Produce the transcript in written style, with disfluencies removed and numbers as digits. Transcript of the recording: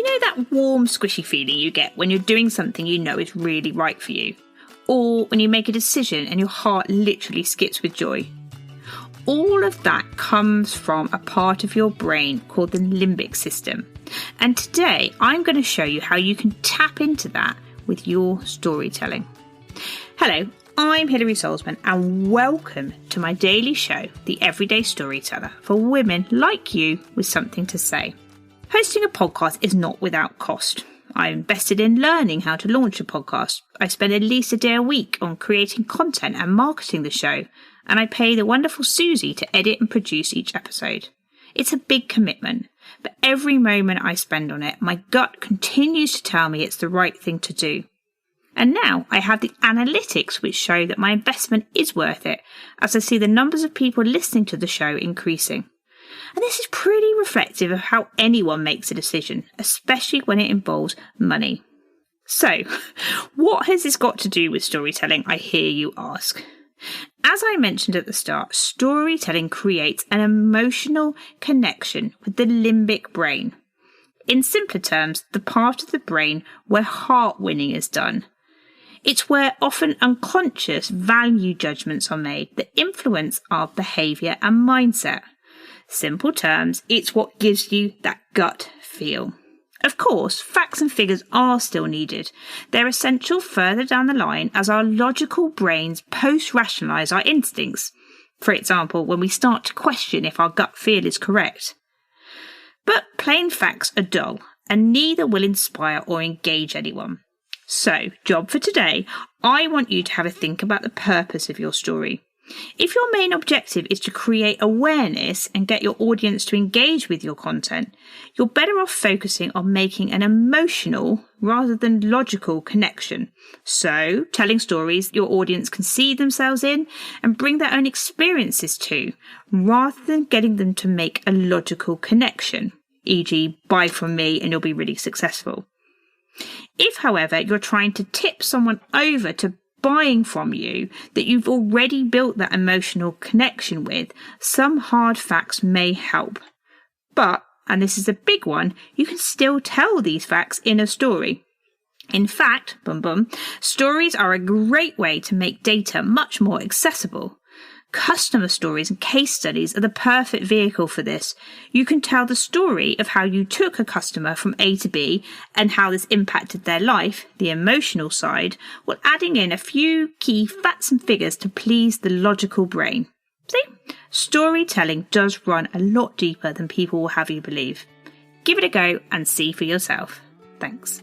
know that warm, squishy feeling you get when you're doing something you know is really right for you? Or when you make a decision and your heart literally skips with joy? All of that comes from a part of your brain called the limbic system. And today I'm going to show you how you can tap into that with your storytelling. Hello, I'm Hilary Solzman and welcome to my daily show, The Everyday Storyteller, for women like you with something to say. Hosting a podcast is not without cost. I'm invested in learning how to launch a podcast. I spend at least a day a week on creating content and marketing the show, and I pay the wonderful Susie to edit and produce each episode. It's a big commitment, but every moment I spend on it, my gut continues to tell me it's the right thing to do. And now I have the analytics which show that my investment is worth it, as I see the numbers of people listening to the show increasing. And this is pretty reflective of how anyone makes a decision, especially when it involves money. So, what has this got to do with storytelling, I hear you ask? As I mentioned at the start, storytelling creates an emotional connection with the limbic brain. In simpler terms, the part of the brain where heart winning is done. It's where often unconscious value judgments are made that influence our behaviour and mindset. Simple terms, it's what gives you that gut feel. Of course, facts and figures are still needed. They're essential further down the line as our logical brains post-rationalise our instincts. For example, when we start to question if our gut feel is correct. But plain facts are dull, and neither will inspire or engage anyone. So, job for today, I want you to have a think about the purpose of your story. If your main objective is to create awareness and get your audience to engage with your content, you're better off focusing on making an emotional rather than logical connection. So, telling stories your audience can see themselves in and bring their own experiences to, rather than getting them to make a logical connection, e.g. buy from me and you'll be really successful. If, however, you're trying to tip someone over to buying from you that you've already built that emotional connection with, some hard facts may help. But, and this is a big one, you can still tell these facts in a story. In fact, stories are a great way to make data much more accessible. Customer stories and case studies are the perfect vehicle for this. You can tell the story of how you took a customer from A to B and how this impacted their life, the emotional side, while adding in a few key facts and figures to please the logical brain. See? Storytelling does run a lot deeper than people will have you believe. Give it a go and see for yourself. Thanks.